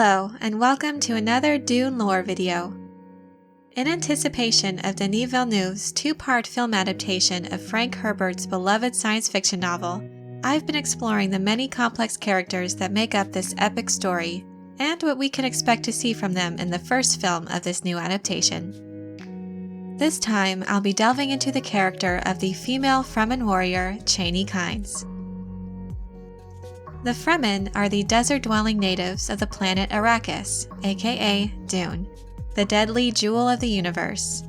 Hello, and welcome to another Dune lore video. In anticipation of Denis Villeneuve's two-part film adaptation of Frank Herbert's beloved science fiction novel, I've been exploring the many complex characters that make up this epic story, and what we can expect to see from them in the first film of this new adaptation. This time, I'll be delving into the character of the female Fremen warrior, Chani Kynes. The Fremen are the desert-dwelling natives of the planet Arrakis, aka Dune, the deadly jewel of the universe.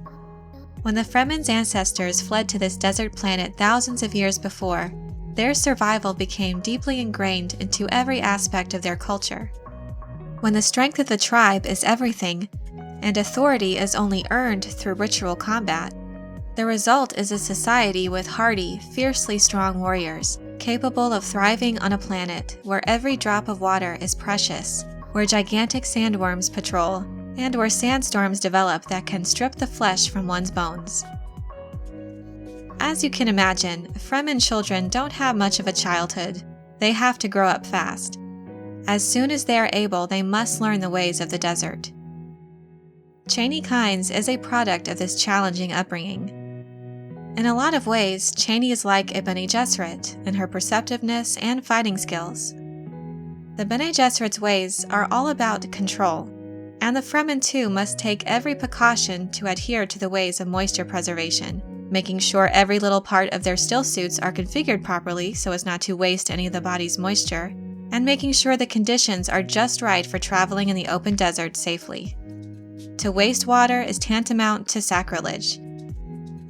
When the Fremen's ancestors fled to this desert planet thousands of years before, their survival became deeply ingrained into every aspect of their culture. When the strength of the tribe is everything, and authority is only earned through ritual combat, the result is a society with hardy, fiercely strong warriors, capable of thriving on a planet where every drop of water is precious, where gigantic sandworms patrol, and where sandstorms develop that can strip the flesh from one's bones. As you can imagine, Fremen children don't have much of a childhood. They have to grow up fast. As soon as they are able, they must learn the ways of the desert. Chani Kynes is a product of this challenging upbringing. In a lot of ways, Chani is like a Bene Gesserit in her perceptiveness and fighting skills. The Bene Gesserit's ways are all about control, and the Fremen too must take every precaution to adhere to the ways of moisture preservation, making sure every little part of their still suits are configured properly so as not to waste any of the body's moisture, and making sure the conditions are just right for traveling in the open desert safely. To waste water is tantamount to sacrilege.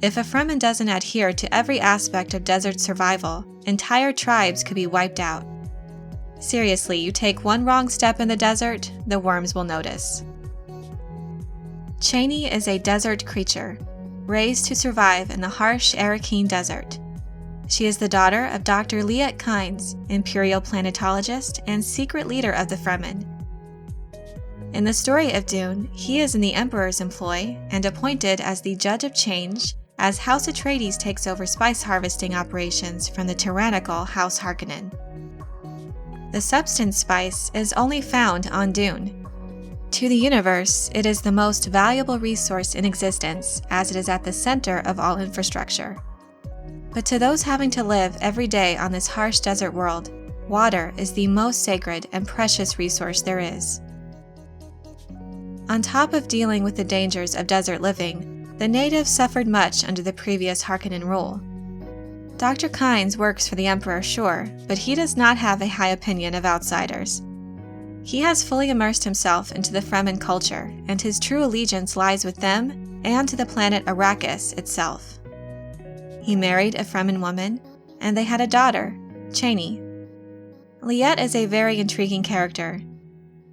If a Fremen doesn't adhere to every aspect of desert survival, entire tribes could be wiped out. Seriously, you take one wrong step in the desert, the worms will notice. Chani is a desert creature, raised to survive in the harsh Arrakeen desert. She is the daughter of Dr. Sietch Kynes, imperial planetologist and secret leader of the Fremen. In the story of Dune, he is in the Emperor's employ and appointed as the Judge of Change as House Atreides takes over spice harvesting operations from the tyrannical House Harkonnen. The substance spice is only found on Dune. To the universe, it is the most valuable resource in existence, as it is at the center of all infrastructure. But to those having to live every day on this harsh desert world, water is the most sacred and precious resource there is. On top of dealing with the dangers of desert living, the natives suffered much under the previous Harkonnen rule. Dr. Kynes works for the Emperor, sure, but he does not have a high opinion of outsiders. He has fully immersed himself into the Fremen culture, and his true allegiance lies with them and to the planet Arrakis itself. He married a Fremen woman, and they had a daughter, Chani. Sietch is a very intriguing character.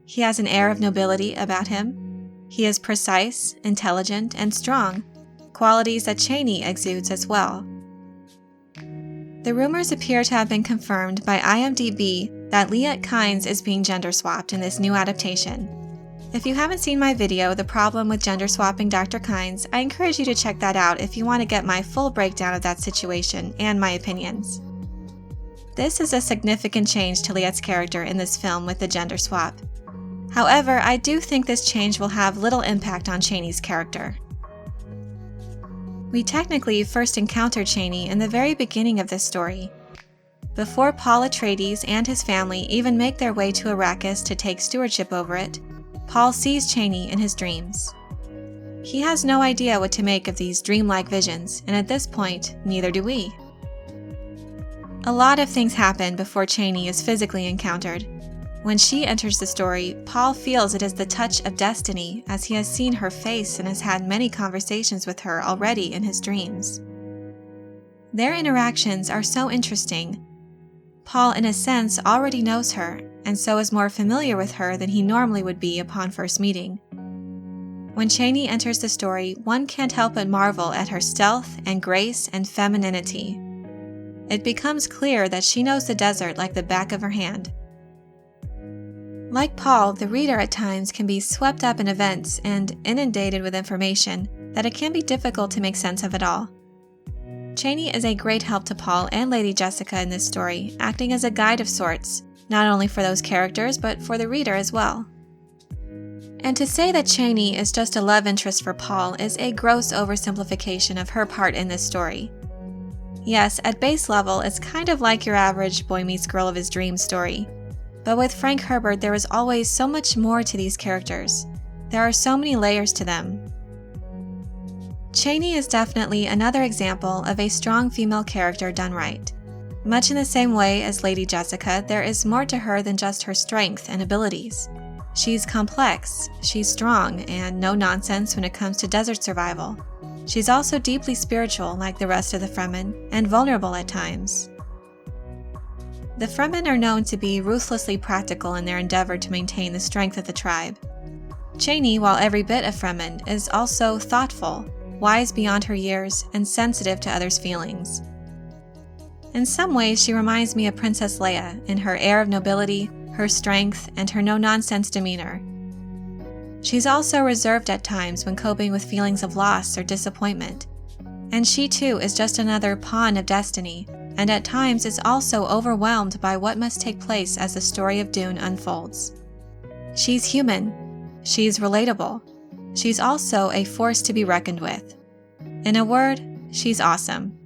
He has an air of nobility about him. He is precise, intelligent, and strong, qualities that Chani exudes as well. The rumors appear to have been confirmed by IMDb that Sietch Kynes is being gender swapped in this new adaptation. If you haven't seen my video, The Problem with Gender Swapping Dr. Kynes, I encourage you to check that out if you want to get my full breakdown of that situation and my opinions. This is a significant change to Sietch's character in this film with the gender swap. However, I do think this change will have little impact on Chani's character. We technically first encountered Chani in the very beginning of this story. Before Paul Atreides and his family even make their way to Arrakis to take stewardship over it, Paul sees Chani in his dreams. He has no idea what to make of these dreamlike visions, and at this point, neither do we. A lot of things happen before Chani is physically encountered. When she enters the story, Paul feels it is the touch of destiny, as he has seen her face and has had many conversations with her already in his dreams. Their interactions are so interesting. Paul, in a sense, already knows her, and so is more familiar with her than he normally would be upon first meeting. When Chani enters the story, one can't help but marvel at her stealth and grace and femininity. It becomes clear that she knows the desert like the back of her hand. Like Paul, the reader at times can be swept up in events and inundated with information that it can be difficult to make sense of it all. Chani is a great help to Paul and Lady Jessica in this story, acting as a guide of sorts, not only for those characters but for the reader as well. And to say that Chani is just a love interest for Paul is a gross oversimplification of her part in this story. Yes, at base level, it's kind of like your average boy meets girl of his dreams story. But with Frank Herbert, there is always so much more to these characters. There are so many layers to them. Chani is definitely another example of a strong female character done right. Much in the same way as Lady Jessica, there is more to her than just her strength and abilities. She's complex, she's strong, and no nonsense when it comes to desert survival. She's also deeply spiritual like the rest of the Fremen, and vulnerable at times. The Fremen are known to be ruthlessly practical in their endeavor to maintain the strength of the tribe. Chani, while every bit a Fremen, is also thoughtful, wise beyond her years, and sensitive to others' feelings. In some ways, she reminds me of Princess Leia in her air of nobility, her strength, and her no-nonsense demeanor. She's also reserved at times when coping with feelings of loss or disappointment. And she too is just another pawn of destiny, and at times is also overwhelmed by what must take place as the story of Dune unfolds. She's human. She's relatable. She's also a force to be reckoned with. In a word, she's awesome.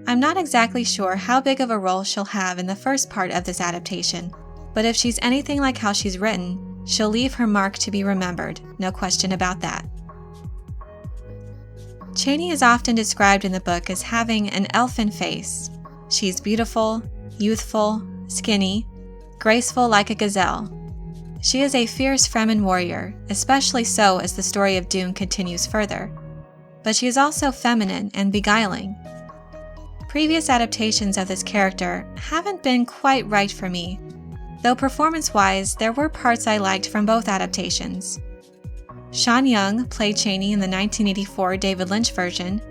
I'm not exactly sure how big of a role she'll have in the first part of this adaptation, but if she's anything like how she's written, she'll leave her mark to be remembered, no question about that. Chani is often described in the book as having an elfin face. She's beautiful, youthful, skinny, graceful like a gazelle. She is a fierce Fremen warrior, especially so as the story of Dune continues further. But she is also feminine and beguiling. Previous adaptations of this character haven't been quite right for me, though performance-wise, there were parts I liked from both adaptations. Sean Young played Chani in the 1984 David Lynch version,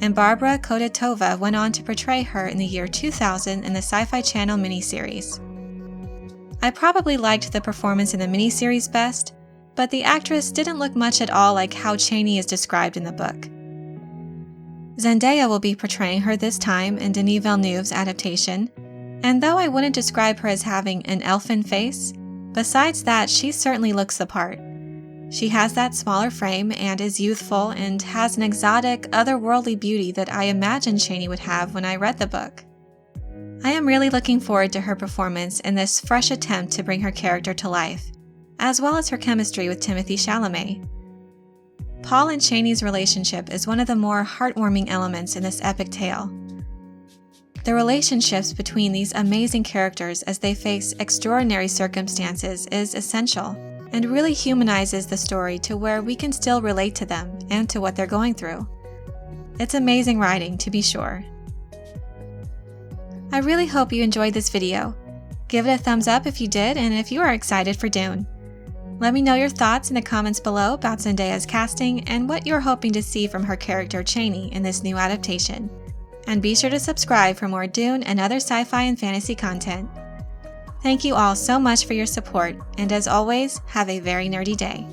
and Barbara Kodetova went on to portray her in the year 2000 in the Sci-Fi Channel miniseries. I probably liked the performance in the miniseries best, but the actress didn't look much at all like how Chani is described in the book. Zendaya will be portraying her this time in Denis Villeneuve's adaptation, and though I wouldn't describe her as having an elfin face, besides that she certainly looks the part. She has that smaller frame and is youthful and has an exotic, otherworldly beauty that I imagined Chani would have when I read the book. I am really looking forward to her performance in this fresh attempt to bring her character to life, as well as her chemistry with Timothée Chalamet. Paul and Chani's relationship is one of the more heartwarming elements in this epic tale. The relationships between these amazing characters as they face extraordinary circumstances is essential, and really humanizes the story to where we can still relate to them and to what they're going through. It's amazing writing, to be sure. I really hope you enjoyed this video. Give it a thumbs up if you did and if you are excited for Dune. Let me know your thoughts in the comments below about Zendaya's casting and what you're hoping to see from her character Chani in this new adaptation. And be sure to subscribe for more Dune and other sci-fi and fantasy content. Thank you all so much for your support, and as always, have a very nerdy day.